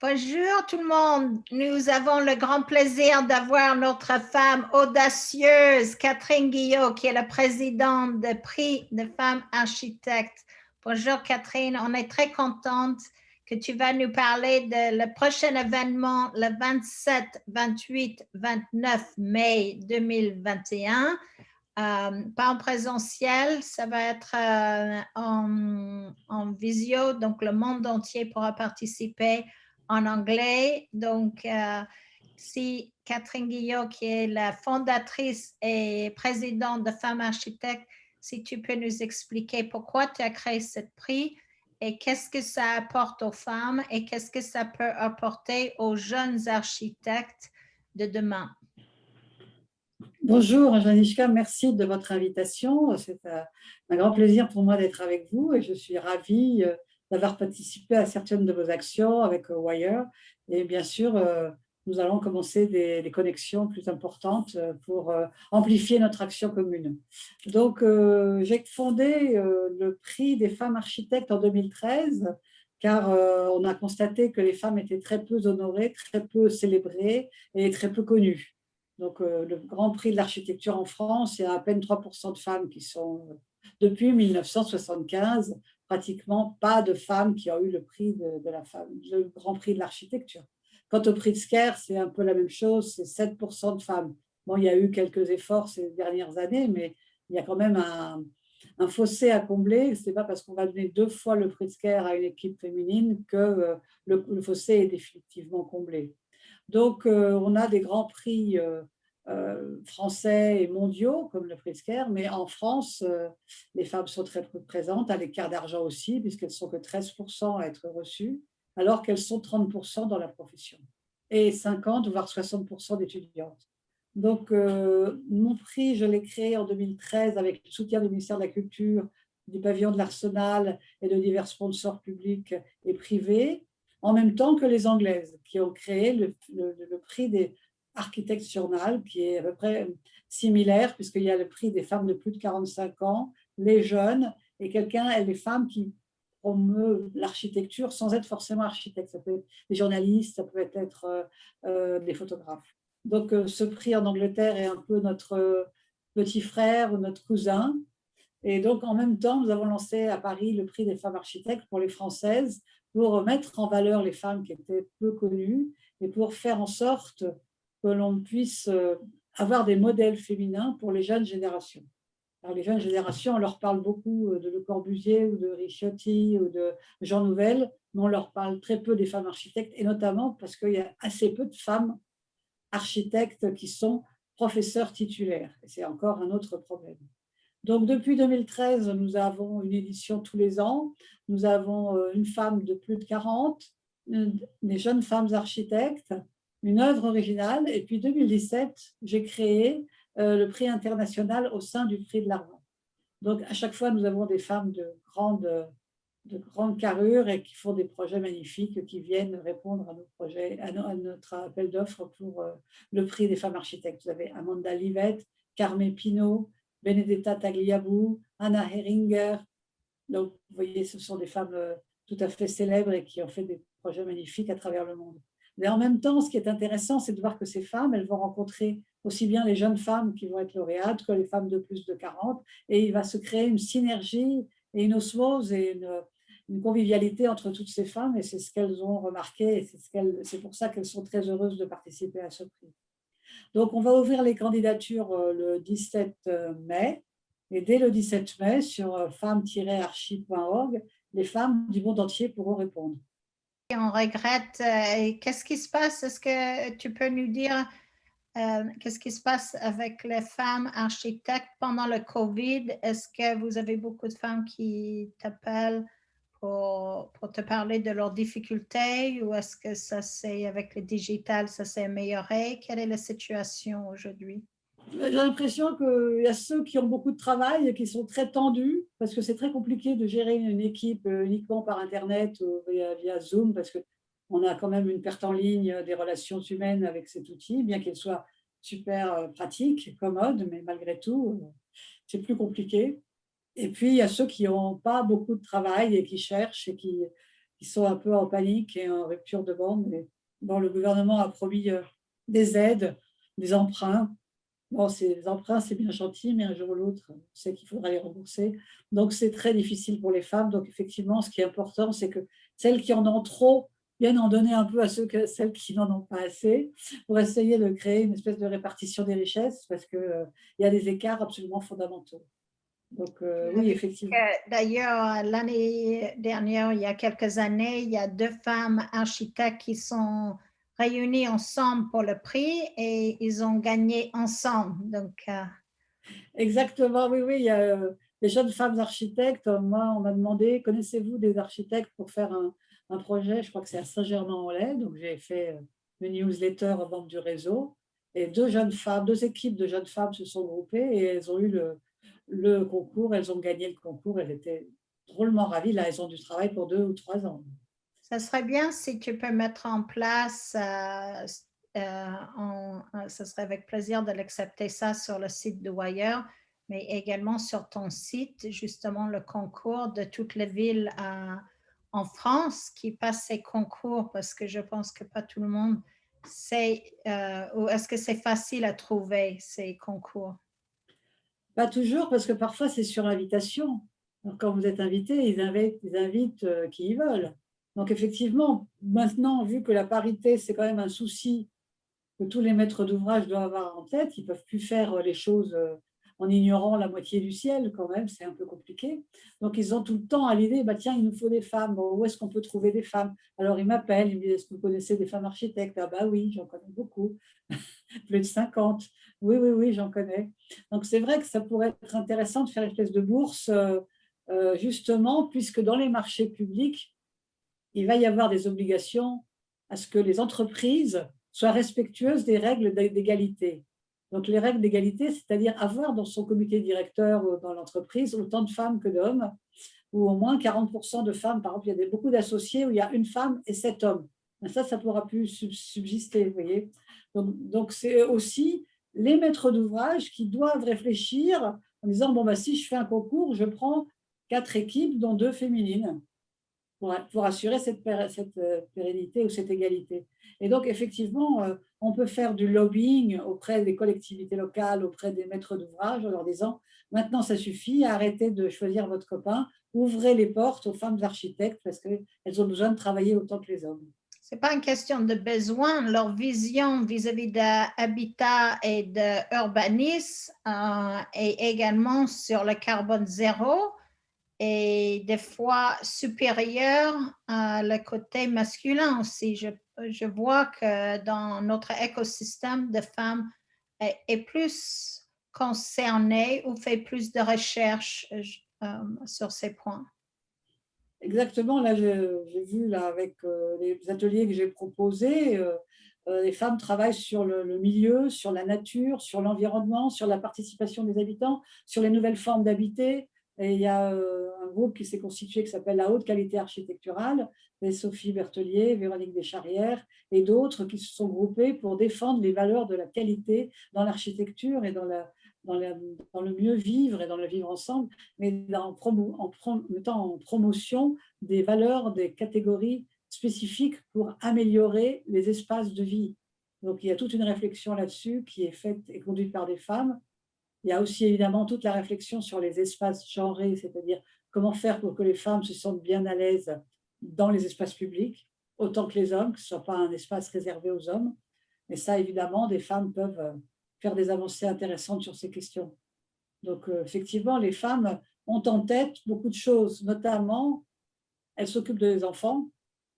Bonjour tout le monde. Nous avons le grand plaisir d'avoir notre femme audacieuse, Catherine Guillot, qui est la présidente du prix de femmes architectes. Bonjour Catherine, on est très contente que tu vas nous parler de le prochain événement le 27, 28, 29 mai 2021. Pas en présentiel, ça va être en visio, donc le monde entier pourra participer en anglais. Donc, si Catherine Guillot, qui est la fondatrice et présidente de Femmes Architectes, si tu peux nous expliquer pourquoi tu as créé ce prix et qu'est-ce que ça apporte aux femmes et qu'est-ce que ça peut apporter aux jeunes architectes de demain. Bonjour Janishka, merci de votre invitation. C'est un grand plaisir pour moi d'être avec vous et je suis ravie d'avoir participé à certaines de vos actions avec Wire. Et bien sûr, nous allons commencer des connexions plus importantes pour amplifier notre action commune. Donc, j'ai fondé le prix des femmes architectes en 2013 car on a constaté que les femmes étaient très peu honorées, très peu célébrées et très peu connues. Donc, le Grand Prix de l'architecture en France, il y a à peine 3% de femmes qui sont, depuis 1975, pratiquement pas de femmes qui ont eu le prix de la femme, le Grand Prix de l'architecture. Quant au prix de Pritzker, c'est un peu la même chose, c'est 7% de femmes. Bon, il y a eu quelques efforts ces dernières années, mais il y a quand même un fossé à combler. Ce n'est pas parce qu'on va donner 2 fois le prix Pritzker à une équipe féminine que le fossé est définitivement comblé. Donc, on a des grands prix français et mondiaux, comme le Pritzker, mais en France, les femmes sont très peu présentes, à l'écart d'argent aussi, puisqu'elles ne sont que 13% à être reçues, alors qu'elles sont 30% dans la profession, et 50 voire 60% d'étudiantes. Donc, mon prix, je l'ai créé en 2013 avec le soutien du ministère de la Culture, du pavillon de l'Arsenal et de divers sponsors publics et privés, en même temps que les Anglaises, qui ont créé le prix des Architects Journal, qui est à peu près similaire, puisqu'il y a le prix des femmes de plus de 45 ans, les jeunes, et les femmes qui promeuvent l'architecture sans être forcément architectes. Ça peut être des journalistes, ça peut être des photographes. Donc, ce prix en Angleterre est un peu notre petit frère ou notre cousin. Et donc, en même temps, nous avons lancé à Paris le prix des femmes architectes pour les Françaises, pour mettre en valeur les femmes qui étaient peu connues et pour faire en sorte que l'on puisse avoir des modèles féminins pour les jeunes générations. Alors, les jeunes générations, on leur parle beaucoup de Le Corbusier ou de Ricciotti ou de Jean Nouvel, mais on leur parle très peu des femmes architectes, et notamment parce qu'il y a assez peu de femmes architectes qui sont professeurs titulaires. Et c'est encore un autre problème. Donc, depuis 2013, nous avons une édition tous les ans. Nous avons une femme de plus de 40, des jeunes femmes architectes, une œuvre originale. Et puis, 2017, j'ai créé le prix international au sein du prix de l'Argent. Donc, à chaque fois, nous avons des femmes de grande carrure et qui font des projets magnifiques, qui viennent répondre à nos projets, à notre appel d'offres pour le prix des femmes architectes. Vous avez Amanda Livette, Carmen Pinault, Benedetta Tagliabue, Anna Heringer. Donc, vous voyez, ce sont des femmes tout à fait célèbres et qui ont fait des projets magnifiques à travers le monde. Mais en même temps, ce qui est intéressant, c'est de voir que ces femmes, elles vont rencontrer aussi bien les jeunes femmes qui vont être lauréates que les femmes de plus de 40, et il va se créer une synergie et une osmose et une convivialité entre toutes ces femmes, et c'est ce qu'elles ont remarqué, et c'est pour ça qu'elles sont très heureuses de participer à ce prix. Donc, on va ouvrir les candidatures le 17 mai. Et dès le 17 mai, sur femmes-archi.org, les femmes du monde entier pourront répondre. On regrette. Qu'est-ce qui se passe? Est-ce que tu peux nous dire qu'est-ce qui se passe avec les femmes architectes pendant le COVID? Est-ce que vous avez beaucoup de femmes qui t'appellent pour te parler de leurs difficultés, ou est-ce que ça c'est avec le digital, ça s'est amélioré? Quelle est la situation aujourd'hui? J'ai l'impression qu'il y a ceux qui ont beaucoup de travail et qui sont très tendus, parce que c'est très compliqué de gérer une équipe uniquement par Internet ou via Zoom, parce qu'on a quand même une perte en ligne des relations humaines avec cet outil, bien qu'il soit super pratique, commode, mais malgré tout, c'est plus compliqué. Et puis, il y a ceux qui n'ont pas beaucoup de travail et qui cherchent et qui qui sont un peu en panique et en rupture de bande. Mais bon, le gouvernement a promis des aides, des emprunts. Bon, les emprunts, c'est bien gentil, mais un jour ou l'autre, on sait qu'il faudra les rembourser. Donc, c'est très difficile pour les femmes. Donc, effectivement, ce qui est important, c'est que celles qui en ont trop viennent en donner un peu à celles qui n'en ont pas assez, pour essayer de créer une espèce de répartition des richesses, parce qu'il y a des écarts absolument fondamentaux. Donc, oui, effectivement. D'ailleurs, l'année dernière, il y a quelques années, il y a 2 femmes architectes qui sont réunies ensemble pour le prix et ils ont gagné ensemble. Donc, Exactement, oui, oui. Il y a des jeunes femmes architectes. Moi, on m'a demandé, connaissez-vous des architectes pour faire un projet? Je crois que c'est à Saint-Germain-en-Laye. Donc, j'ai fait une newsletter aux membres du réseau. Et 2 jeunes femmes, 2 équipes de jeunes femmes se sont groupées et elles ont eu le concours. Elles ont gagné le concours. Elles étaient drôlement ravies. Là, elles ont du travail pour 2 ou 3 ans. ça serait bien si tu peux mettre en place, ça serait avec plaisir de l'accepter ça sur le site de Wire, mais également sur ton site, justement le concours de toutes les villes en France qui passent ces concours, parce que je pense que pas tout le monde sait, ou est-ce que c'est facile à trouver ces concours? Pas toujours, parce que parfois, c'est sur invitation. Donc, quand vous êtes invité, ils invitent qui ils veulent. Donc, effectivement, maintenant, vu que la parité, c'est quand même un souci que tous les maîtres d'ouvrage doivent avoir en tête, ils ne peuvent plus faire les choses en ignorant la moitié du ciel, quand même, c'est un peu compliqué. Donc, ils ont tout le temps à l'idée, bah, tiens, il nous faut des femmes, bon, où est-ce qu'on peut trouver des femmes? Alors, ils m'appellent, ils me disent, est-ce que vous connaissez des femmes architectes? Ah bah oui, j'en connais beaucoup, plus de 50. Oui, oui, oui, j'en connais. Donc, c'est vrai que ça pourrait être intéressant de faire une espèce de bourse, justement, puisque dans les marchés publics, il va y avoir des obligations à ce que les entreprises soient respectueuses des règles d'égalité. Donc, les règles d'égalité, c'est-à-dire avoir dans son comité directeur ou dans l'entreprise autant de femmes que d'hommes, ou au moins 40% de femmes. Par exemple, il y a beaucoup d'associés où il y a une femme et 7 hommes. Ça ne pourra plus subsister, vous voyez. Donc, c'est aussi les maîtres d'ouvrage qui doivent réfléchir en disant, bon, bah, si je fais un concours, je prends 4 équipes, dont 2 féminines pour assurer cette pérennité ou cette égalité. Et donc, effectivement, on peut faire du lobbying auprès des collectivités locales, auprès des maîtres d'ouvrage, en leur disant, maintenant, ça suffit, arrêtez de choisir votre copain, ouvrez les portes aux femmes architectes parce qu'elles ont besoin de travailler autant que les hommes. C'est pas une question de besoin, leur vision vis-à-vis de l'habitat et de l'urbanisme est également sur le carbone zéro et des fois supérieur à le côté masculin aussi. Je vois que dans notre écosystème, de femmes est plus concernée ou fait plus de recherches sur ces points. Exactement, là, j'ai vu là, avec les ateliers que j'ai proposés, les femmes travaillent sur le milieu, sur la nature, sur l'environnement, sur la participation des habitants, sur les nouvelles formes d'habiter. Et il y a un groupe qui s'est constitué qui s'appelle la haute qualité architecturale, et Sophie Berthelier, Véronique Descharrières et d'autres qui se sont groupés pour défendre les valeurs de la qualité dans l'architecture et dans, dans le mieux vivre et dans le vivre ensemble, mais en mettant en promotion des valeurs, des catégories spécifiques pour améliorer les espaces de vie. Donc, il y a toute une réflexion là-dessus qui est faite et conduite par des femmes. Il y a aussi évidemment toute la réflexion sur les espaces genrés, c'est-à-dire comment faire pour que les femmes se sentent bien à l'aise dans les espaces publics, autant que les hommes, que ce ne soit pas un espace réservé aux hommes. Et ça, évidemment, des femmes peuvent faire des avancées intéressantes sur ces questions. Donc, effectivement, les femmes ont en tête beaucoup de choses, notamment, elles s'occupent des enfants,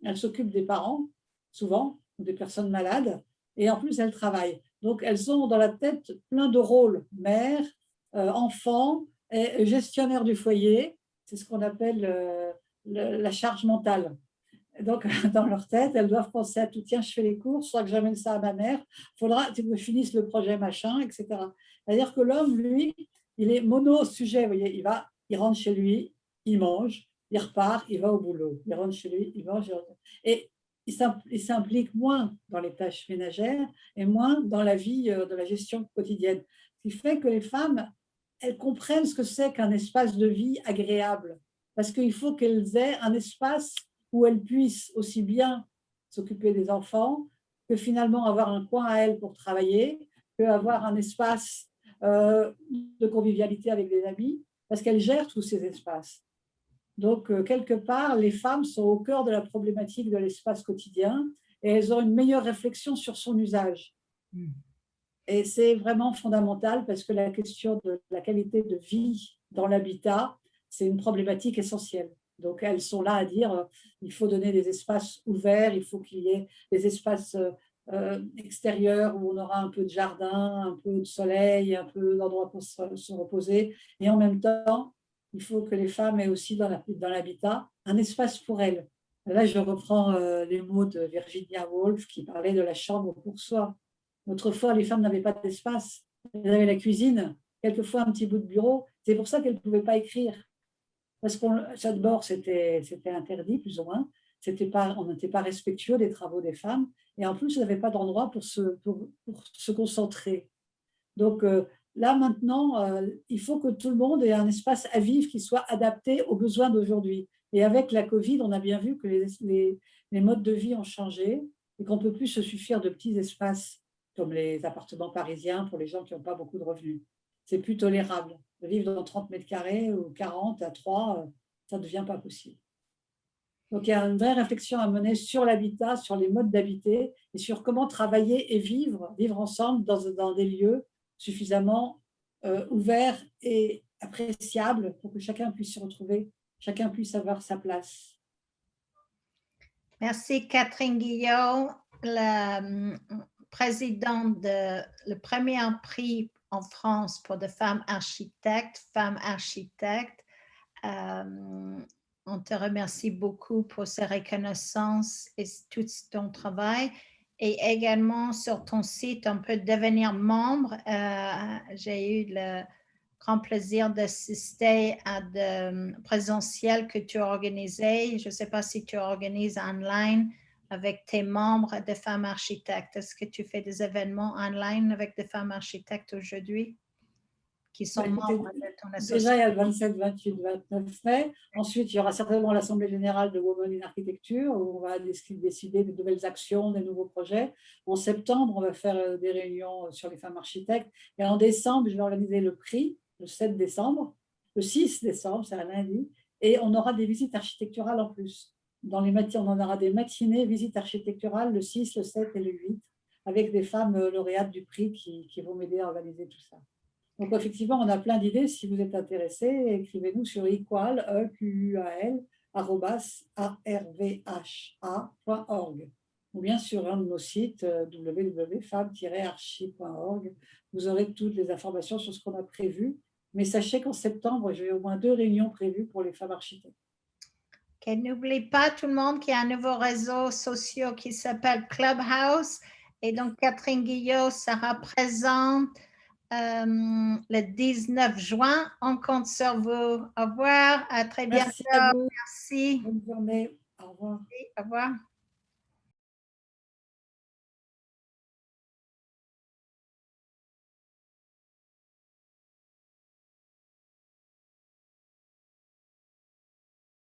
elles s'occupent des parents, souvent, ou des personnes malades, et en plus, elles travaillent. Donc, elles ont dans la tête plein de rôles, mère, enfant, et gestionnaire du foyer, c'est ce qu'on appelle la charge mentale. Donc, dans leur tête, elles doivent penser à tout. Tiens, je fais les courses, soit que j'amène ça à ma mère, il faudra que je finisse le projet machin, etc. C'est-à-dire que l'homme, lui, il est mono-sujet. Vous voyez, il rentre chez lui, il mange, il repart, il va au boulot. Il rentre chez lui, il mange. Et il s'implique moins dans les tâches ménagères et moins dans la vie de la gestion quotidienne. Ce qui fait que les femmes, elles comprennent ce que c'est qu'un espace de vie agréable. Parce qu'il faut qu'elles aient un espace où elle puisse aussi bien s'occuper des enfants que finalement avoir un coin à elle pour travailler, qu'avoir un espace de convivialité avec des amis, parce qu'elle gère tous ces espaces. Donc, quelque part, les femmes sont au cœur de la problématique de l'espace quotidien et elles ont une meilleure réflexion sur son usage. Et c'est vraiment fondamental parce que la question de la qualité de vie dans l'habitat, c'est une problématique essentielle. Donc, elles sont là à dire il faut donner des espaces ouverts, il faut qu'il y ait des espaces extérieurs où on aura un peu de jardin, un peu de soleil, un peu d'endroits pour se reposer. Et en même temps, il faut que les femmes aient aussi dans l'habitat un espace pour elles. Là, je reprends les mots de Virginia Woolf qui parlait de la chambre pour soi. Autrefois, les femmes n'avaient pas d'espace. Elles avaient la cuisine, quelquefois un petit bout de bureau. C'est pour ça qu'elles ne pouvaient pas écrire. Parce que d'abord, c'était interdit, plus ou moins. On n'était pas respectueux des travaux des femmes. Et en plus, elles n'avaient pas d'endroit pour se concentrer. Donc là, maintenant, il faut que tout le monde ait un espace à vivre qui soit adapté aux besoins d'aujourd'hui. Et avec la Covid, on a bien vu que les modes de vie ont changé et qu'on ne peut plus se suffire de petits espaces comme les appartements parisiens pour les gens qui n'ont pas beaucoup de revenus. C'est plus tolérable. De vivre dans 30 mètres carrés ou 40 à 3, ça ne devient pas possible. Donc, il y a une vraie réflexion à mener sur l'habitat, sur les modes d'habiter et sur comment travailler et vivre ensemble dans des lieux suffisamment ouverts et appréciables pour que chacun puisse se retrouver, chacun puisse avoir sa place. Merci Catherine Guillot, la présidente le premier prix en France pour des femmes architectes. On te remercie beaucoup pour ces reconnaissances et tout ton travail. Et également sur ton site, on peut devenir membre. J'ai eu le grand plaisir d'assister à des présentiels que tu as organisés. Je ne sais pas si tu organises online avec tes membres de femmes architectes. Est-ce que tu fais des événements online avec des femmes architectes aujourd'hui qui sont membres de ton association? Déjà, il y a le 27, 28, 29 mai. Ensuite, il y aura certainement l'Assemblée générale de Women in Architecture où on va décider de nouvelles actions, des nouveaux projets. En septembre, on va faire des réunions sur les femmes architectes. Et en décembre, je vais organiser le prix, le 7 décembre. Le 6 décembre, c'est un lundi. Et on aura des visites architecturales en plus. On en aura des matinées, visites architecturales le 6, le 7 et le 8, avec des femmes lauréates du prix qui vont m'aider à organiser tout ça. Donc, effectivement, on a plein d'idées. Si vous êtes intéressés, écrivez-nous sur equal.arvha.org ou bien sur un de nos sites www.femmes-archi.org. Vous aurez toutes les informations sur ce qu'on a prévu. Mais sachez qu'en septembre, j'ai au moins 2 réunions prévues pour les femmes architectes. Okay, n'oublie pas tout le monde qu'il y a un nouveau réseau social qui s'appelle Clubhouse. Et donc, Catherine Guillot sera présente le 19 juin. On compte sur vous. Au revoir. À très bientôt. Merci à vous. Merci. Bonne journée. Au revoir. Au revoir.